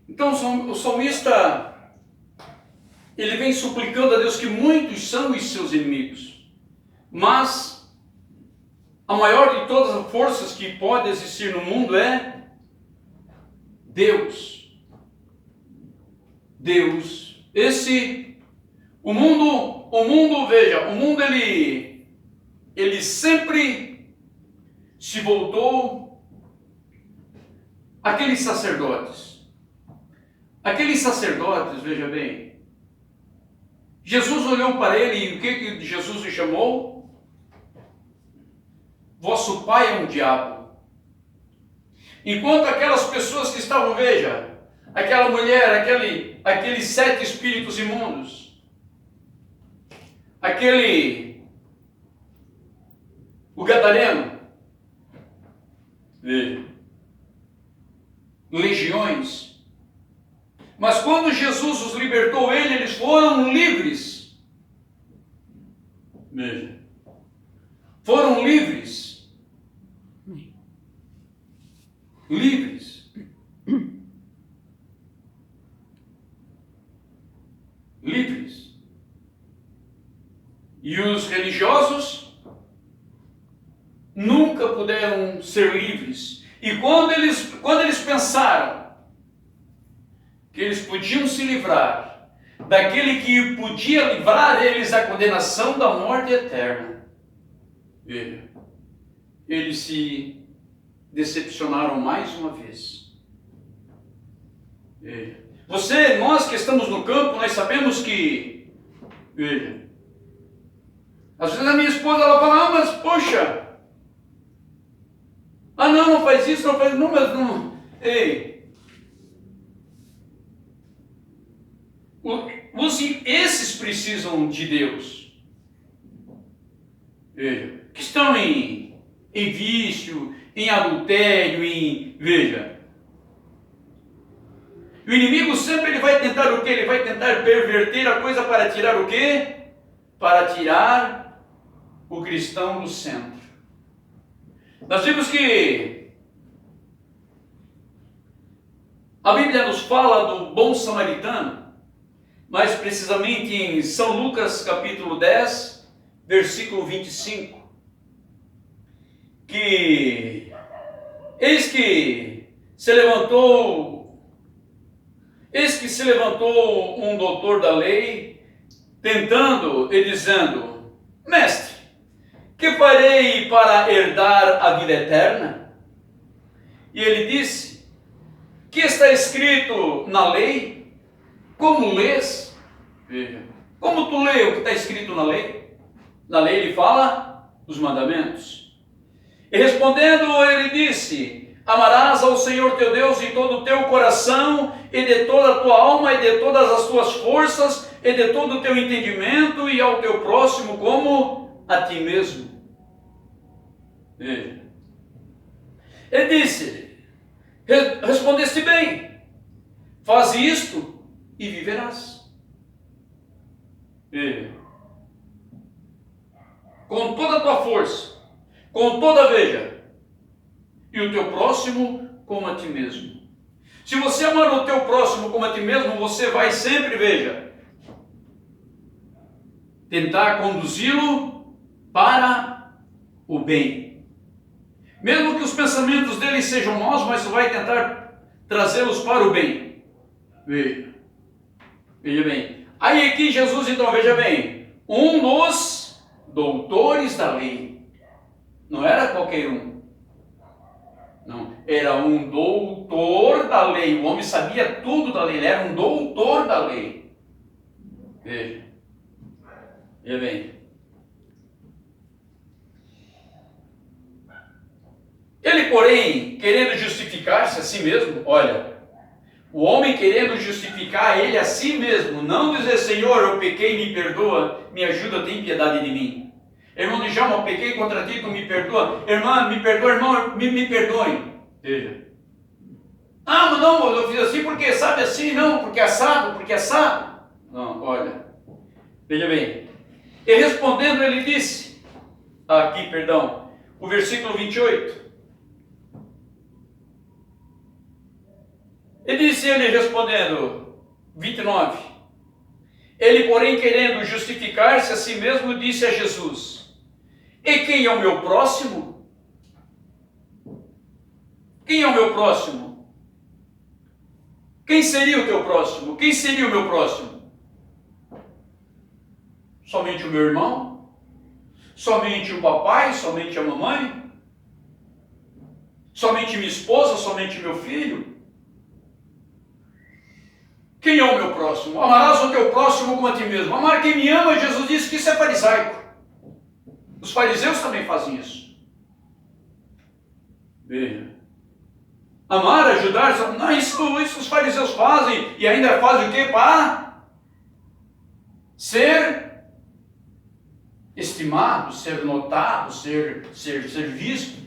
Então o salmista, ele vem suplicando a Deus que muitos são os seus inimigos, mas a maior de todas as forças que pode existir no mundo é Deus. Deus. O mundo, veja, o mundo ele sempre se voltou àqueles sacerdotes. Aqueles sacerdotes, veja bem, Jesus olhou para ele e o que Jesus lhe chamou? Vosso pai é um diabo. Enquanto aquelas pessoas que estavam, veja, aquela mulher, aqueles 7 espíritos imundos, o gadareno, veja, legiões. Mas quando Jesus os libertou eles foram livres. Veja, foram livres. Livres. Livres. E os religiosos nunca puderam ser livres. E quando eles pensaram que eles podiam se livrar daquele que podia livrar eles da condenação da morte eterna, veja, eles se decepcionaram mais uma vez. Veja, nós que estamos no campo, nós sabemos que, veja, às vezes a minha esposa ela fala, mas poxa, não faz isso, não faz, não, mas não, ei, esses precisam de Deus. Veja, que estão em vício, em adultério, veja. O inimigo sempre ele vai tentar o quê? Ele vai tentar perverter a coisa para tirar o quê? Para tirar o cristão do centro. Nós vimos que a Bíblia nos fala do bom samaritano, mais precisamente em São Lucas capítulo 10, versículo 25, que eis que se levantou um doutor da lei, tentando e dizendo, mestre, que farei para herdar a vida eterna? E ele disse, que está escrito na lei? Como lês? Veja, como tu lê o que está escrito na lei? Na lei ele fala os mandamentos. E respondendo ele disse, amarás ao Senhor teu Deus de todo o teu coração, e de toda a tua alma, e de todas as tuas forças, e de todo o teu entendimento, e ao teu próximo como a ti mesmo. Veja. Ele disse, respondeste bem, faz isto e viverás. Veja. Com toda a tua força, com toda, veja, e o teu próximo como a ti mesmo. Se você amar o teu próximo como a ti mesmo, você vai sempre, veja, tentar conduzi-lo para o bem. Mesmo que os pensamentos dele sejam maus, mas você vai tentar trazê-los para o bem. Veja. Veja bem. Aí aqui Jesus, então, veja bem, um dos doutores da lei. Não era qualquer um. Não, era um doutor da lei. O homem sabia tudo da lei, ele era um doutor da lei. Veja. Veja bem. Ele, porém, querendo justificar-se a si mesmo, olha, o homem querendo justificar ele a si mesmo, não dizer, Senhor, eu pequei, me perdoa, me ajuda, tem piedade de mim. Irmão de Djalma, eu pequei contra ti, tu me perdoa. Irmã, me perdoa, irmão, me perdoe. Veja. Mas não, eu fiz assim porque sabe assim, não, porque assado. Não, olha. Veja bem. E respondendo ele disse, o versículo 28. E disse ele respondendo, 29, ele porém querendo justificar-se a si mesmo, disse a Jesus, e quem é o meu próximo? Quem é o meu próximo? Quem seria o teu próximo? Quem seria o meu próximo? Somente o meu irmão? Somente o papai? Somente a mamãe? Somente minha esposa? Somente meu filho? Quem é o meu próximo? Amarás o teu próximo como a ti mesmo. Amar quem me ama, Jesus disse que isso é farisaico. Os fariseus também fazem isso. Veja. Amar, ajudar, não, isso os fariseus fazem, e ainda fazem o quê? Para ser estimado, ser notado, ser visto.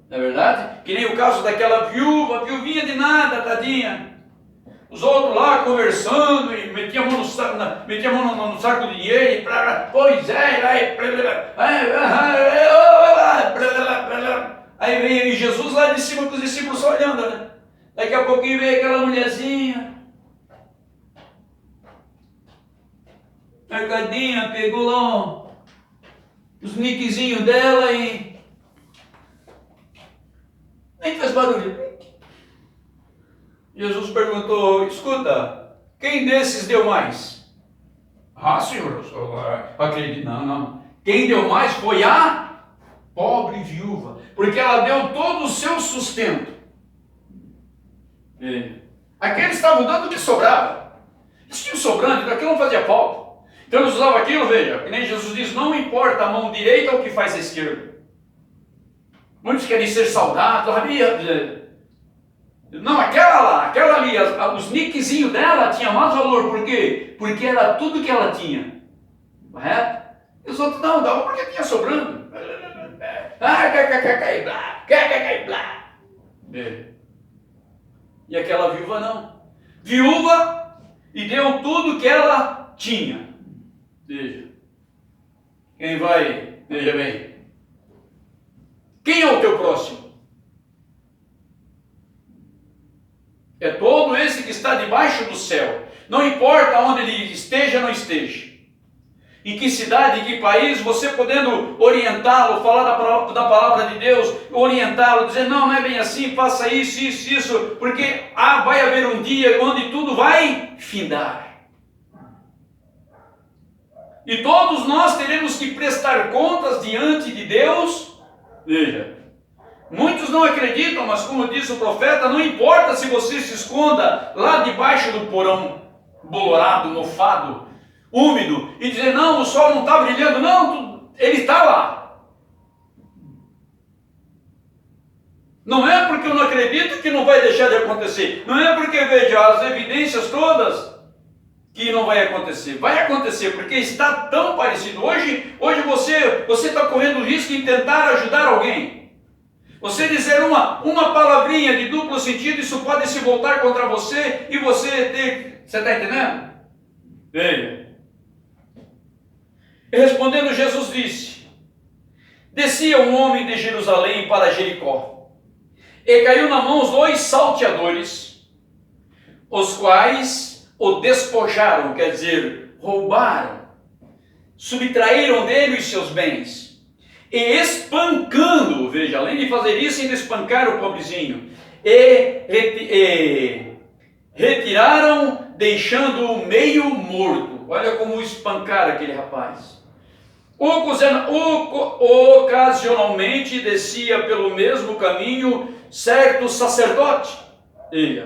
Não é verdade? Que nem o caso daquela viuvinha de nada, tadinha. Os outros lá conversando e metiam a mão no saco de dinheiro, pois é, aí veio Jesus lá de cima com os discípulos só olhando, né? Daqui a pouquinho veio aquela mulherzinha, mercadinha, pegou lá os niquezinhos dela e nem fez barulho. Jesus perguntou, escuta, quem desses deu mais? Ah, Senhor, eu sou, acredito, não. Quem deu mais foi a pobre viúva, porque ela deu todo o seu sustento. Aqueles estavam dando o que sobrava. Eles tinham sobrando, então aquilo não fazia falta. Então eles usavam aquilo, veja, que nem Jesus diz, não importa a mão direita ou o que faz a esquerda. Muitos querem ser saudáveis, sabia? Não, aquela ali, os niquezinhos dela tinha mais valor, por quê? Porque era tudo que ela tinha, correto? E os outros não, davam porque tinha sobrando. E aquela viúva não. Viúva e deu tudo que ela tinha. Veja. Quem vai, veja bem. Quem é o teu próximo? É todo esse que está debaixo do céu. Não importa onde ele esteja ou não esteja. Em que cidade, em que país, você podendo orientá-lo, falar da palavra de Deus, orientá-lo, dizer, não é bem assim, faça isso, porque vai haver um dia onde tudo vai findar. E todos nós teremos que prestar contas diante de Deus. Veja. Muitos não acreditam, mas como disse o profeta, não importa se você se esconda lá debaixo do porão, bolorado, mofado, úmido, e dizer, não, o sol não está brilhando, não, ele está lá. Não é porque eu não acredito que não vai deixar de acontecer, não é porque veja as evidências todas que não vai acontecer. Vai acontecer, porque está tão parecido. Hoje você está correndo o risco de tentar ajudar alguém. Você dizer uma palavrinha de duplo sentido, isso pode se voltar contra você e você ter... Você está entendendo? Veja. E respondendo, Jesus disse, descia um homem de Jerusalém para Jericó, e caiu na mão os 2 salteadores, os quais o despojaram, quer dizer, roubaram, subtraíram dele os seus bens, e espancando, veja, além de fazer isso, ainda espancar o pobrezinho, e retiraram, deixando-o meio morto. Olha como espancaram aquele rapaz. Ocasionalmente descia pelo mesmo caminho certo sacerdote, e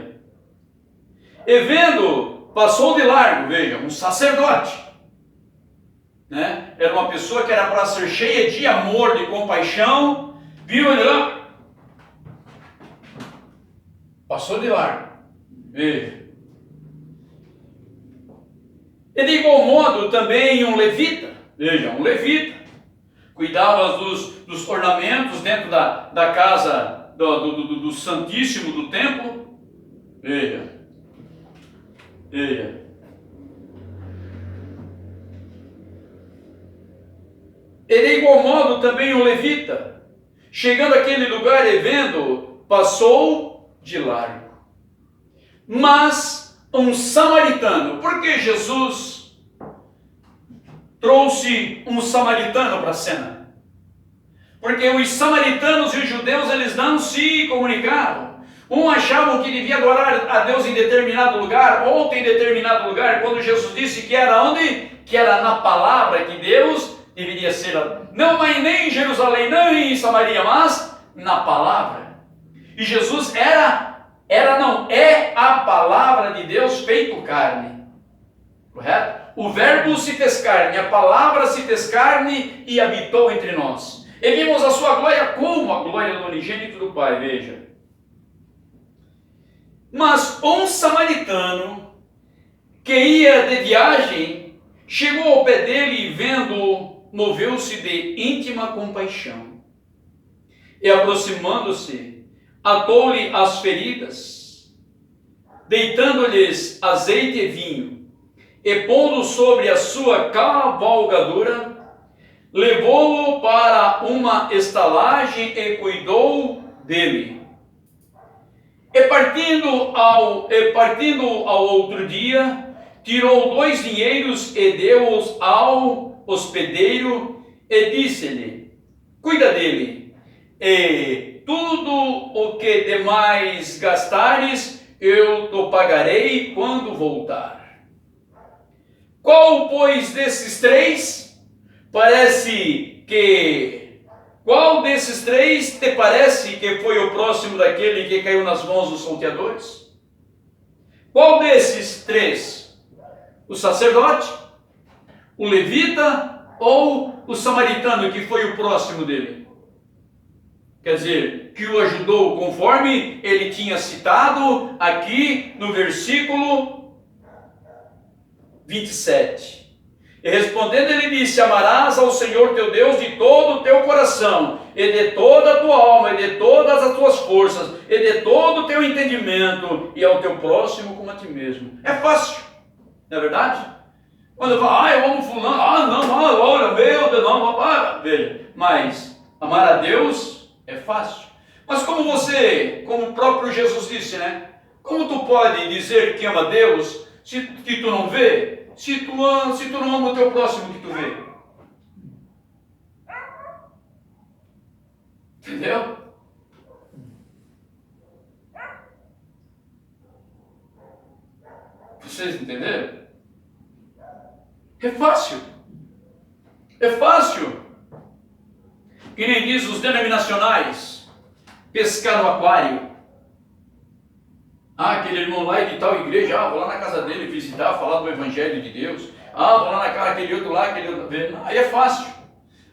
vendo, passou de largo, veja, um sacerdote. Né? Era uma pessoa que era para ser cheia de amor, de compaixão, viu ele lá, passou de largo. Veja. E de igual modo também um levita, veja, um levita, cuidava dos ornamentos dentro da casa do Santíssimo do templo. Veja. E de igual modo também um levita, chegando àquele lugar e vendo, passou de largo. mas um samaritano. Por que Jesus trouxe um samaritano para a cena? Porque os samaritanos e os judeus, eles não se comunicavam. Um achava que devia adorar a Deus em determinado lugar, outro em determinado lugar, quando Jesus disse que era onde? Que era na palavra que Deus deveria ser, não nem em Jerusalém, não em Samaria, mas na palavra. E Jesus é a palavra de Deus feito carne. Correto? O verbo se fez carne, a palavra se fez carne e habitou entre nós. E vimos a sua glória como a glória do unigênito do Pai, veja. Mas um samaritano que ia de viagem, chegou ao pé dele e vendo-o, moveu-se de íntima compaixão. E aproximando-se, atou-lhe as feridas, deitando-lhes azeite e vinho, e pondo sobre a sua cavalgadura, levou-o para uma estalagem e cuidou dele. E partindo ao outro dia, tirou 2 dinheiros e deu-os ao hospedeiro e disse-lhe: cuida dele, e tudo o que demais gastares, eu te pagarei quando voltar. Qual, pois, desses 3 qual desses 3 te parece que foi o próximo daquele que caiu nas mãos dos salteadores? Qual desses 3? O sacerdote, o levita ou o samaritano que foi o próximo dele? Quer dizer, que o ajudou conforme ele tinha citado aqui no versículo 27. E respondendo ele disse: amarás ao Senhor teu Deus de todo o teu coração, e de toda a tua alma, e de todas as tuas forças, e de todo o teu entendimento, e ao teu próximo como a ti mesmo. É fácil, não é verdade? Quando eu falo, eu amo fulano, não, olha, meu Deus, não, veja. Mas amar a Deus é fácil. Mas como o próprio Jesus disse, né? Como tu pode dizer que ama Deus que tu não vê? Se tu não ama o teu próximo que tu vê. Entendeu? Vocês entenderam? É fácil. É fácil. Que nem diz os denominacionais, pescar no aquário. Aquele irmão lá é de tal igreja, vou lá na casa dele visitar, falar do Evangelho de Deus. Vou lá na casa daquele outro lá, aquele outro. Aí é fácil.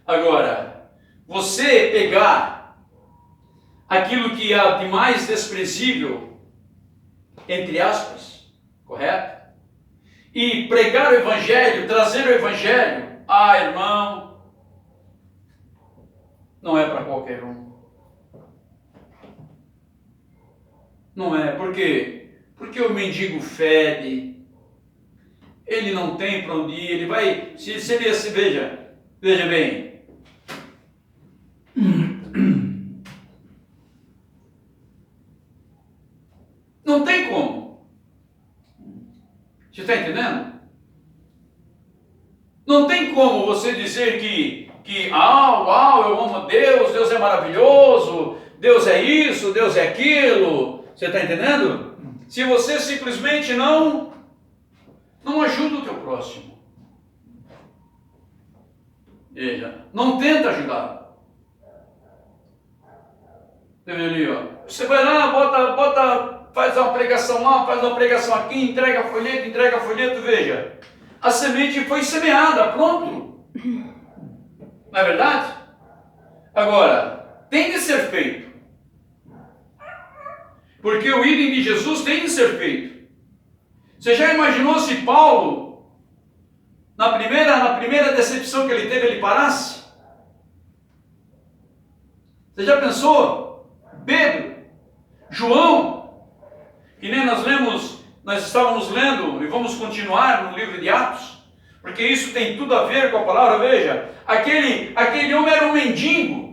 Agora, você pegar aquilo que há de mais desprezível, entre aspas, correto? E pregar o Evangelho, trazer o Evangelho, irmão, não é para qualquer um. Não é, por quê? Porque o mendigo fede, ele não tem para onde ir, ele vai, se ele se veja bem, não tem como, você está entendendo? Não tem como você dizer que eu amo Deus, Deus é maravilhoso, Deus é isso, Deus é aquilo. Você está entendendo? Se você simplesmente não ajuda o teu próximo. Veja, não tenta ajudar. Você vai lá, faz uma pregação lá, faz uma pregação aqui, entrega folheto, veja. A semente foi semeada, pronto. Não é verdade? Agora, tem que ser feito. Porque o idem de Jesus tem de ser feito. Você já imaginou se Paulo, na primeira decepção que ele teve, ele parasse? Você já pensou? Pedro, João, que nem nós estávamos lendo e vamos continuar no livro de Atos, porque isso tem tudo a ver com a palavra. Veja, aquele homem era um mendigo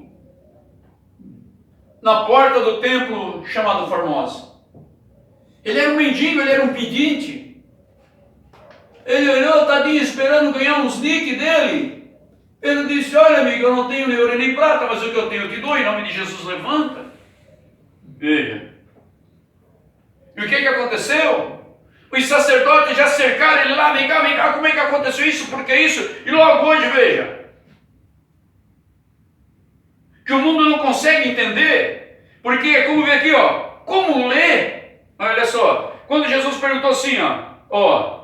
na porta do templo chamado Formosa. Ele era um um mendigo, ele era um pedinte. Ele olhou, tadinho, esperando ganhar uns nick dele. Ele disse, olha amigo, eu não tenho nem ouro nem prata, mas o que eu tenho eu te dou, em nome de Jesus levanta. Veja. E o que aconteceu? Os sacerdotes já cercaram ele lá, vem cá, como é que aconteceu isso, por que isso? E logo hoje, veja, que o mundo não consegue entender, porque, como vê aqui, ó, como ler, olha só, quando Jesus perguntou assim, ó,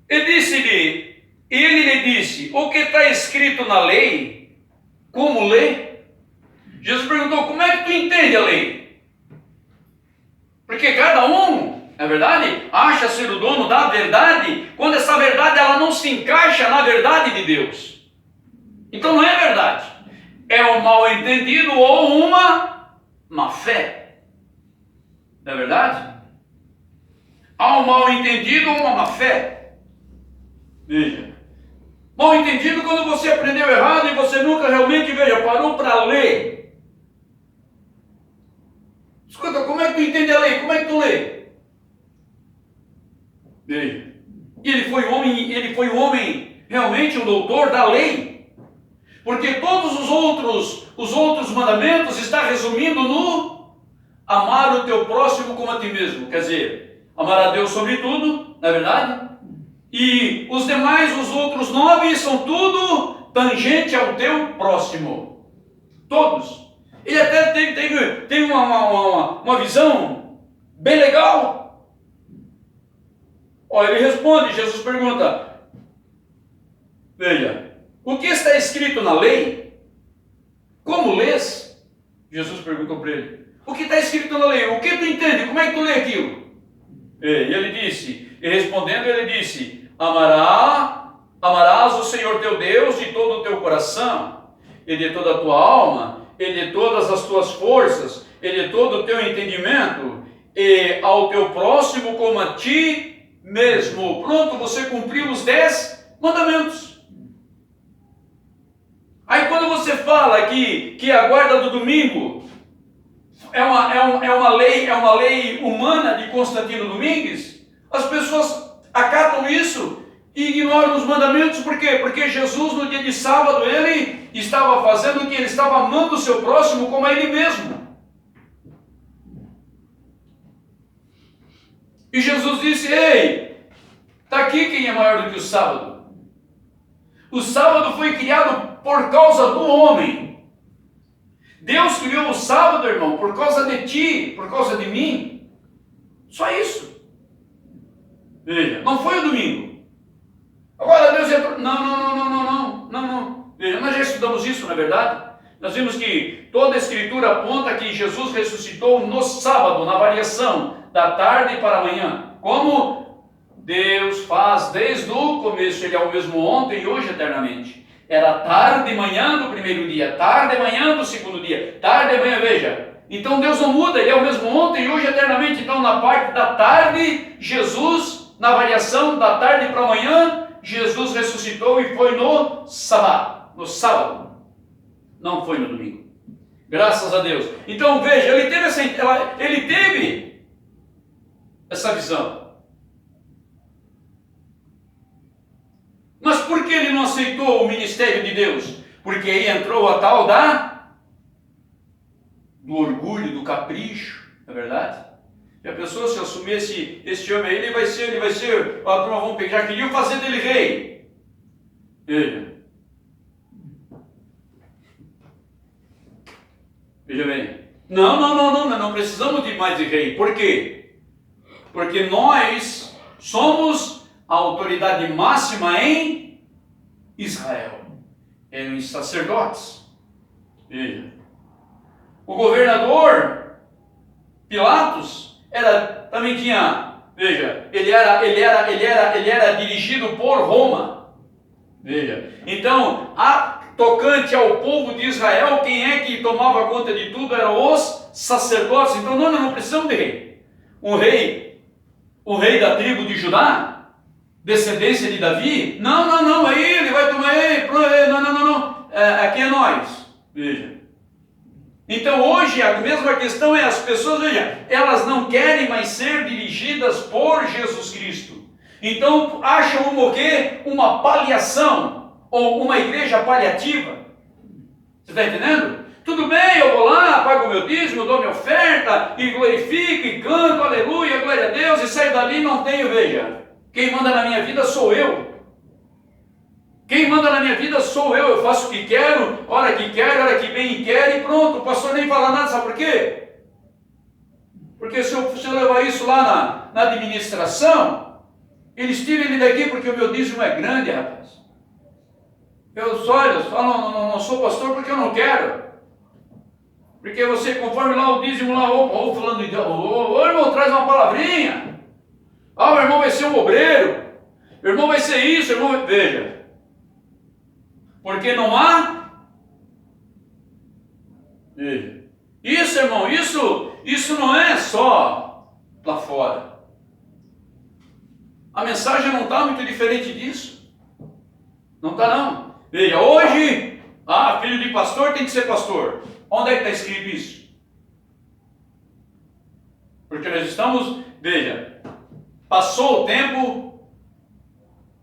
ele lhe disse, o que está escrito na lei, como ler? Jesus perguntou, como é que tu entende a lei? Porque cada um, na verdade, acha ser o dono da verdade, quando essa verdade ela não se encaixa na verdade de Deus. Então não é verdade. É um mal entendido ou uma má fé. Não é verdade? Há um mal entendido ou uma má fé. Veja. Mal entendido quando você aprendeu errado e você nunca realmente, veja, parou para ler. Escuta, como é que tu entende a lei? Como é que tu lê? Veja. E ele foi um homem realmente um doutor da lei. Porque todos os outros mandamentos está resumindo no amar o teu próximo como a ti mesmo. Quer dizer, amar a Deus sobre tudo, não é verdade? E os demais, os outros 9, são tudo tangente ao teu próximo. Todos. Ele até tem uma visão bem legal. Olha, ele responde, Jesus pergunta, veja, o que está escrito na lei? Como lês? Jesus perguntou para ele, o que está escrito na lei? O que tu entende? Como é que tu lê aquilo? E respondendo, ele disse, amarás o Senhor teu Deus de todo o teu coração, e de toda a tua alma, e de todas as tuas forças, e de todo o teu entendimento, e ao teu próximo como a ti mesmo. Pronto, você cumpriu os 10 mandamentos. Aí quando você fala que a guarda do domingo é uma lei humana de Constantino Domingues, as pessoas acatam isso e ignoram os mandamentos. Por quê? Porque Jesus, no dia de sábado, ele estava fazendo o que? Ele estava amando o seu próximo como a ele mesmo. E Jesus disse, ei, está aqui quem é maior do que o sábado. O sábado foi criado por causa do homem. Deus criou o sábado, irmão, por causa de ti, por causa de mim. Só isso. Veja, não foi o domingo. Agora Deus entrou. Não. Veja, nós já estudamos isso, não é verdade? Nós vimos que toda a Escritura aponta que Jesus ressuscitou no sábado, na variação da tarde para a manhã. Como Deus faz desde o começo, Ele é o mesmo ontem e hoje eternamente. Era tarde e manhã do primeiro dia, tarde e manhã do segundo dia, tarde e manhã, veja. Então Deus não muda, Ele é o mesmo ontem e hoje eternamente. Então na parte da tarde, Jesus, na variação da tarde para amanhã, Jesus ressuscitou e foi no sábado. No sábado. Não foi no domingo. Graças a Deus. Então veja, ele teve essa visão. Mas por que ele não aceitou o ministério de Deus? Porque aí entrou a tal do orgulho, do capricho, não é verdade? E a pessoa, se assumir esse homem aí, ele vai ser, a turma vão pegar, já queriam fazer dele rei. Veja bem. Não precisamos de mais de rei. Por quê? Porque nós somos a autoridade máxima em Israel. Eram os sacerdotes. Veja. O governador Pilatos também tinha, veja, ele era dirigido por Roma. Veja. Então, tocante ao povo de Israel, quem é que tomava conta de tudo eram os sacerdotes. Então não precisamos de rei. Um rei da tribo de Judá, descendência de Davi, não, aí ele vai tomar, não, aqui é nós. Veja. Então hoje a mesma questão é as pessoas, veja, elas não querem mais ser dirigidas por Jesus Cristo. Então acham o quê? Uma paliação, ou uma igreja paliativa. Você está entendendo? Tudo bem, eu vou lá, pago o meu dízimo, dou minha oferta, e glorifico, e canto, aleluia, glória a Deus, e saio dali e não tenho, veja, quem manda na minha vida sou eu. Quem manda na minha vida sou eu faço o que quero, hora que bem quero, e pronto, o pastor nem fala nada, sabe por quê? Porque se eu levar isso lá na administração, eles tiram ele daqui porque o meu dízimo é grande, rapaz. Eu não sou pastor porque eu não quero. Porque você, conforme lá o dízimo, lá, falando, irmão, traz uma palavrinha. O irmão vai ser um obreiro. O irmão vai ser isso, veja. Porque não há. Veja. Isso, irmão, isso não é só lá fora. A mensagem não está muito diferente disso. Não está, não. Veja, hoje, filho de pastor tem que ser pastor. Onde é que está escrito isso? Porque nós estamos, veja, passou o tempo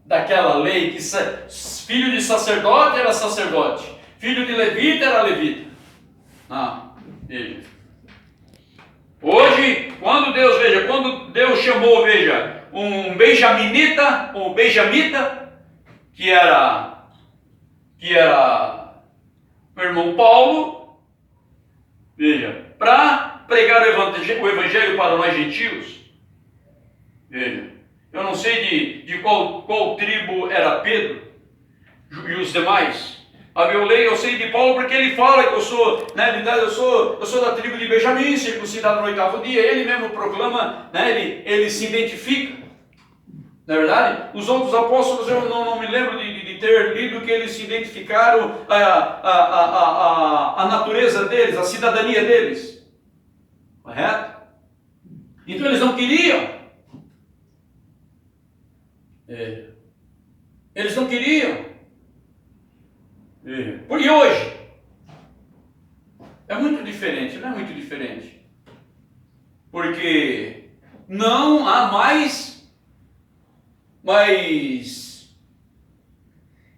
daquela lei que filho de sacerdote era sacerdote, filho de levita era levita. Veja. Hoje, quando Deus chamou, veja, um benjamita, que era o irmão Paulo, veja, para pregar o evangelho para nós gentios. Veja, eu não sei de qual tribo era Pedro e os demais. Eu sei de Paulo porque ele fala que eu sou, né, eu sou da tribo de Benjamim, circuncidado no 8º dia. Ele mesmo proclama, né, ele se identifica. Na verdade, os outros apóstolos eu não me lembro de ter lido que eles se identificaram a natureza deles, a cidadania deles. Correto? Então eles não queriam. Eles não queriam. E hoje? É muito diferente, não é muito diferente. Porque não há mais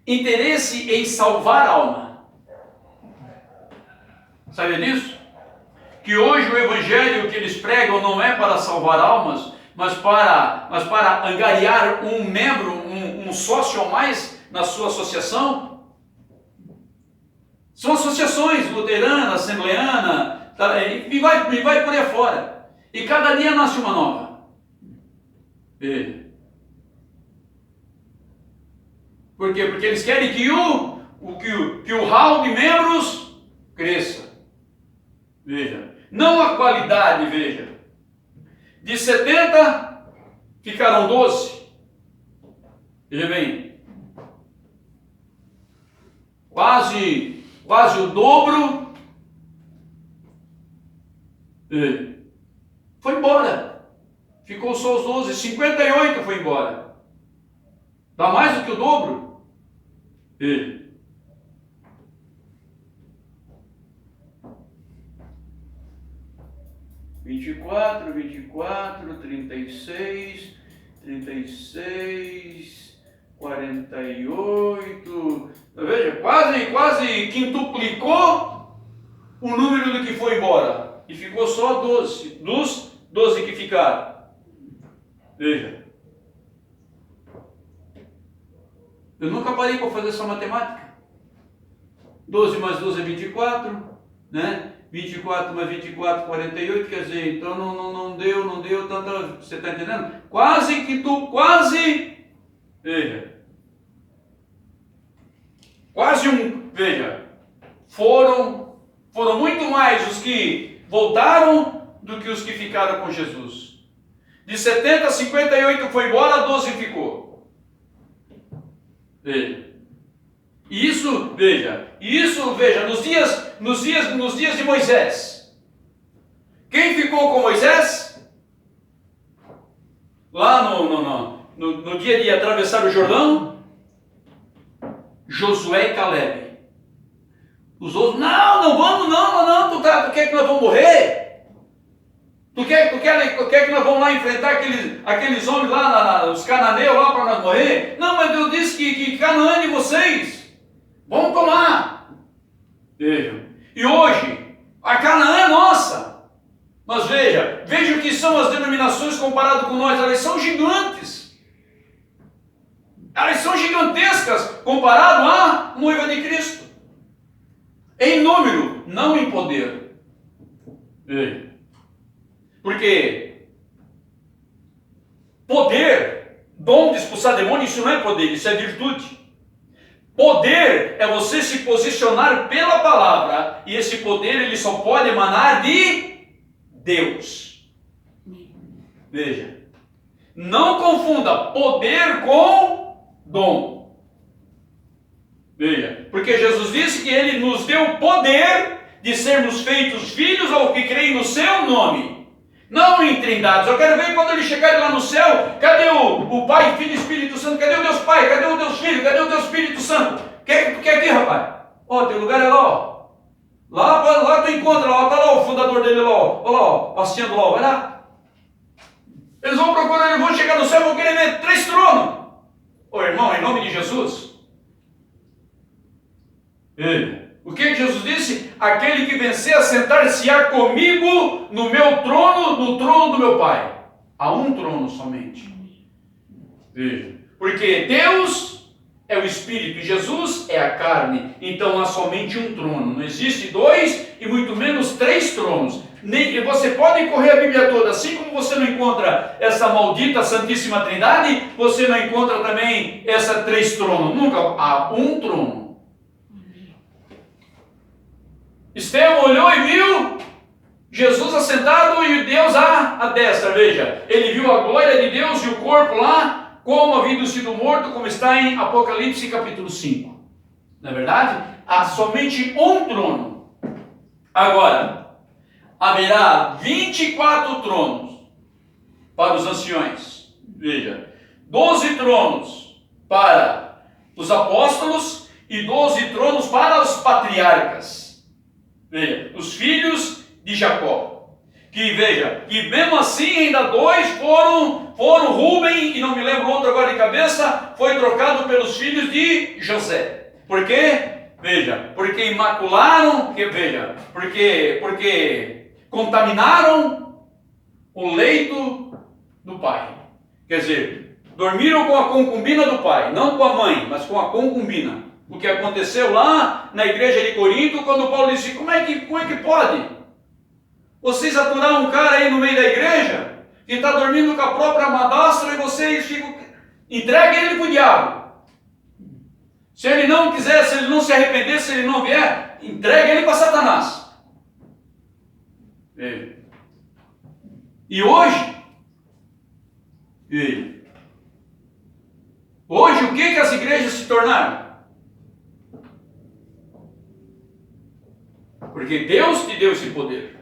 interesse em salvar a alma. Sabe disso? Que hoje o evangelho que eles pregam não é para salvar almas, mas para angariar um membro, um sócio a mais na sua associação. São associações luterana, assembleana, e vai por aí afora. E cada dia nasce uma nova. Por quê? Porque eles querem que o hall de membros cresça. Veja. Não a qualidade, veja. De 70 ficaram 12. Veja bem. Quase o dobro. Foi embora. Ficou só os 12. 58 foi embora. Dá mais do que o dobro. 24, 36, 48. Veja, quase quintuplicou o número do que foi embora. E ficou só 12. Dos 12 que ficaram. Veja. Eu nunca parei para fazer essa matemática. 12 mais 12 é 24, né? 24 mais 24, 48, quer dizer, então não deu tanta, você está entendendo? Veja. Veja, foram muito mais os que voltaram do que os que ficaram com Jesus. De 70 a 58 foi embora, 12 ficou. Veja. Isso, veja, nos dias de Moisés. Quem ficou com Moisés? Lá no dia de atravessar o Jordão? Josué e Caleb. Os outros, não vamos, não, tu quer que nós vamos morrer? Tu quer que nós vamos lá enfrentar aqueles homens lá, os cananeus lá para nós morrer? Não, mas Deus disse que Canaã é de vocês. Vamos tomar. Vejam. E hoje, a Canaã é nossa. Mas veja o que são as denominações comparado com nós. Elas são gigantes. Elas são gigantescas comparado à noiva de Cristo. Em número, não em poder. Veja. Porque poder, dom de expulsar demônio, isso não é poder, isso é virtude. Poder é você se posicionar pela palavra, e esse poder ele só pode emanar de Deus. Veja, não confunda poder com dom. Veja, porque Jesus disse que ele nos deu o poder de sermos feitos filhos ao que creem no seu nome. Não em trindades. Eu quero ver quando eles chegarem lá no céu, cadê o Pai, Filho e Espírito Santo? Cadê o Deus Pai? Cadê o Deus Filho? Cadê o Deus Espírito Santo? O que é que tu quer aqui, rapaz? Ó, teu lugar é lá, ó. Lá tu encontra, ó, tá lá o fundador dele lá, ó, passeando lá, ó, vai lá. Eles vão procurar, eles vão chegar no céu, vão querer ver 3 tronos. Ô irmão, em nome de Jesus. O que Jesus disse? Aquele que vencer assentar-se-á comigo no meu trono, no trono do meu Pai. Há um trono somente. Veja. Porque Deus é o Espírito e Jesus é a carne. Então há somente um trono. Não existe 2 e muito menos 3 tronos. Você pode correr a Bíblia toda. Assim como você não encontra essa maldita Santíssima Trindade, você não encontra também essa 3 tronos. Nunca. Há um trono. Estevão olhou e viu Jesus assentado e Deus à destra. Veja, ele viu a glória de Deus e o corpo lá, como havendo sido morto, como está em Apocalipse capítulo 5. Não é verdade? Há somente um trono. Agora, haverá 24 tronos para os anciões. Veja, 12 tronos para os apóstolos e 12 tronos para os patriarcas. Veja, os filhos de Jacó. Que veja, e mesmo assim ainda 2 foram Rubem, e não me lembro outro agora de cabeça, foi trocado pelos filhos de José. Por quê? Veja, porque imacularam, porque contaminaram o leito do pai. Quer dizer, dormiram com a concubina do pai, não com a mãe, mas com a concubina. O que aconteceu lá na igreja de Corinto, quando Paulo disse, como é que pode? Vocês aturar um cara aí no meio da igreja, que está dormindo com a própria madrasta, e vocês ficam, entreguem ele para o diabo. Se ele não quiser, se ele não se arrepender, se ele não vier, entregue ele para Satanás. E hoje, o que as igrejas se tornaram? Porque Deus te deu esse poder.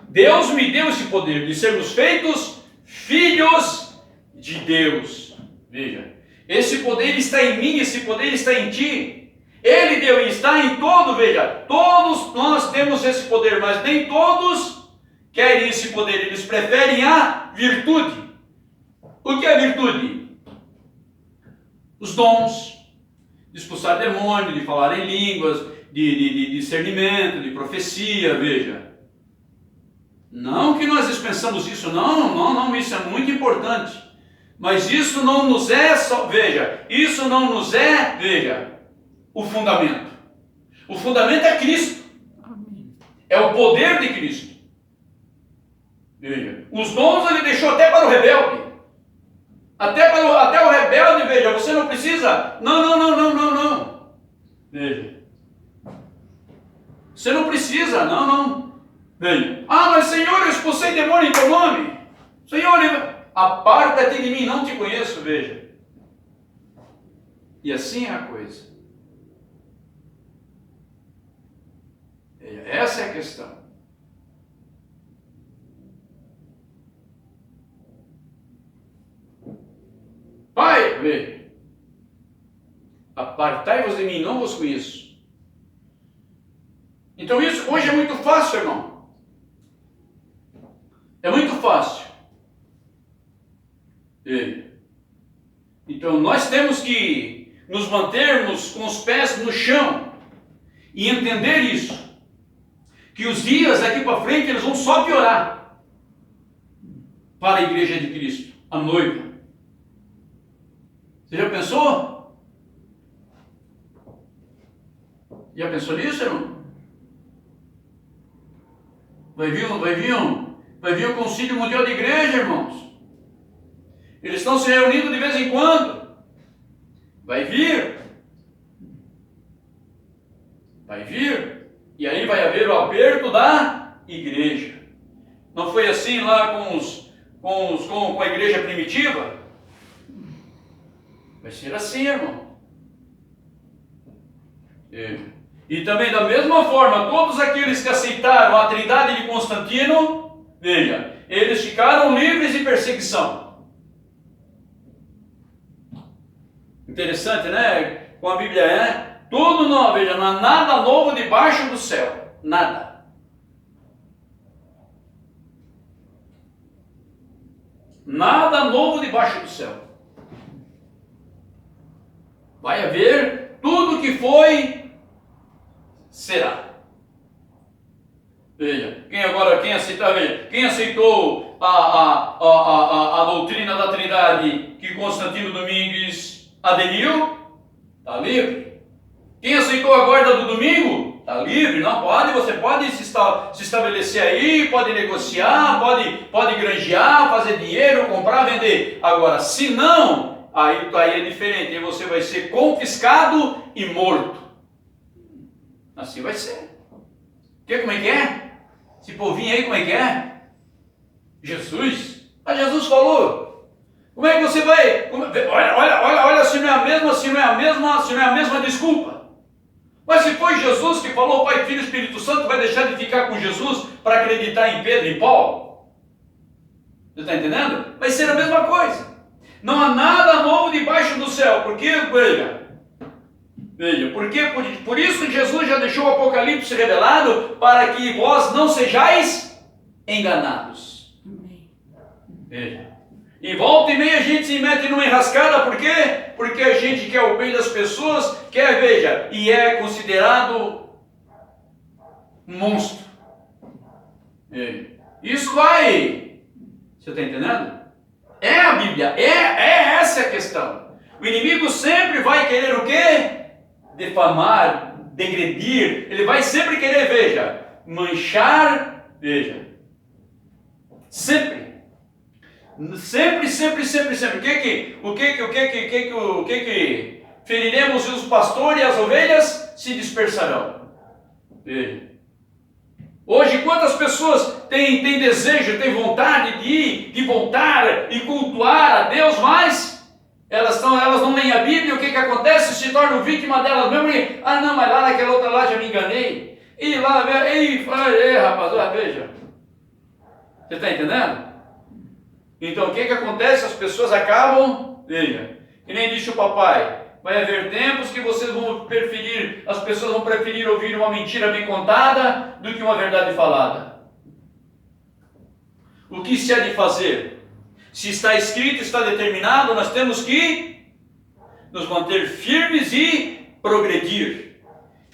Deus me deu esse poder de sermos feitos filhos de Deus. Veja, esse poder está em mim, esse poder está em ti. Ele deu e está em todo, veja, todos nós temos esse poder, mas nem todos querem esse poder, eles preferem a virtude. O que é virtude? Os dons, de expulsar demônio, de falar em línguas, de discernimento, de profecia, veja. Não que nós dispensamos isso, não, isso é muito importante. Mas isso não nos é, isso não nos é, o fundamento. O fundamento é Cristo. É o poder de Cristo. Veja, os dons ele deixou até para o rebelde. Até o rebelde, veja, você não precisa, não. Veja. Você não precisa, não. Veja. Mas Senhor, eu expulsei demônio em teu nome. Senhor, aparta-te de mim, não te conheço, veja. E assim é a coisa. Veja, essa é a questão. Pai, veja. Apartai-vos de mim, não vos conheço. muito fácil, irmão. É muito fácil. Então nós temos que nos mantermos com os pés no chão e entender isso. Que os dias daqui para frente eles vão só piorar para a igreja de Cristo, a noiva. Você já pensou? Já pensou nisso, irmão? Vai vir um concílio mundial de igreja, irmãos. Eles estão se reunindo de vez em quando. Vai vir. E aí vai haver o aperto da igreja. Não foi assim lá com a igreja primitiva? Vai ser assim, irmão. E também da mesma forma, todos aqueles que aceitaram a Trindade de Constantino, veja, eles ficaram livres de perseguição. Interessante, né? Com a Bíblia é tudo novo, veja, não há nada novo debaixo do céu. Nada. Nada novo debaixo do céu. Vai haver tudo que foi, será. Veja, quem aceitou a doutrina da Trindade que Constantino Domingues aderiu, está livre. Quem aceitou a guarda do domingo, está livre. Não pode, você pode se estabelecer aí, pode negociar, pode granjear, fazer dinheiro, comprar, vender. Agora, se não, aí é diferente, aí você vai ser confiscado e morto. Assim vai ser. Como é que é? Esse povinho aí, como é que é? Jesus. Mas Jesus falou. Como é que você vai? Olha, se não é a mesma desculpa. Mas se foi Jesus que falou, Pai, Filho e Espírito Santo, vai deixar de ficar com Jesus para acreditar em Pedro e Paulo? Você está entendendo? Vai ser a mesma coisa. Não há nada novo debaixo do céu. Por quê? Veja, porque por isso Jesus já deixou o Apocalipse revelado, para que vós não sejais enganados. Veja. E volta e meia a gente se mete numa enrascada, por quê? Porque a gente quer o bem das pessoas, veja, e é considerado um monstro. Isso vai. Você está entendendo? É a Bíblia, é essa a questão. O inimigo sempre vai querer o quê? Defamar, degredir, ele vai sempre querer, veja, manchar, veja, sempre. O que feriremos os pastores e as ovelhas se dispersarão. Veja. Hoje quantas pessoas têm desejo, têm vontade de ir, de voltar e cultuar a Deus, mas elas não leem a Bíblia, o que acontece? Se tornam vítima delas mesmo e, não, mas lá naquela outra lá já me enganei. E lá, rapaz, veja. Você está entendendo? Então o que acontece? As pessoas acabam, veja, que nem disse o papai, vai haver tempos que as pessoas vão preferir ouvir uma mentira bem contada do que uma verdade falada. O que se há de fazer? Se está escrito, está determinado, nós temos que nos manter firmes e progredir,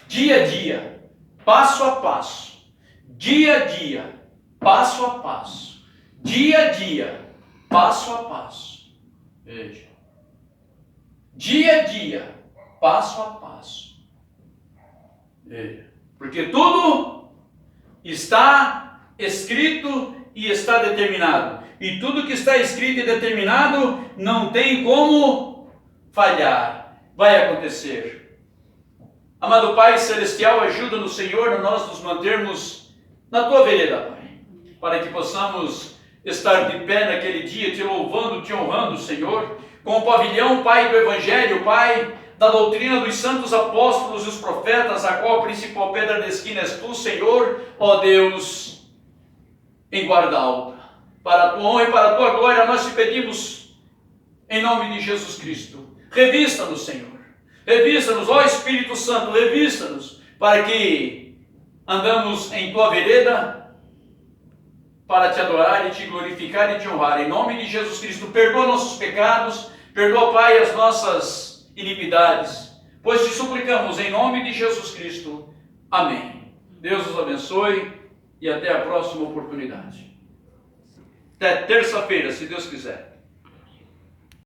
dia a dia, passo a passo, dia a dia, passo a passo, dia a dia, passo a passo. Veja. Dia a dia, passo a passo. Veja. Porque tudo está escrito e está determinado. E tudo que está escrito e determinado não tem como falhar. Vai acontecer. Amado Pai Celestial, ajuda-nos, Senhor, a nós nos mantermos na Tua vereda, Pai. Para que possamos estar de pé naquele dia, Te louvando, Te honrando, Senhor. Com o pavilhão, Pai, do Evangelho, Pai, da doutrina dos santos apóstolos e os profetas, a qual a principal pedra da esquina és Tu, Senhor, ó Deus, em guarda alta. Para a Tua honra e para a Tua glória, nós te pedimos, em nome de Jesus Cristo. Revista-nos, Senhor. Revista-nos, ó Espírito Santo, revista-nos, para que andamos em tua vereda para te adorar e te glorificar e te honrar. Em nome de Jesus Cristo, perdoa nossos pecados, perdoa, Pai, as nossas iniquidades, pois te suplicamos em nome de Jesus Cristo. Amém. Deus os abençoe e até a próxima oportunidade. Até terça-feira, se Deus quiser.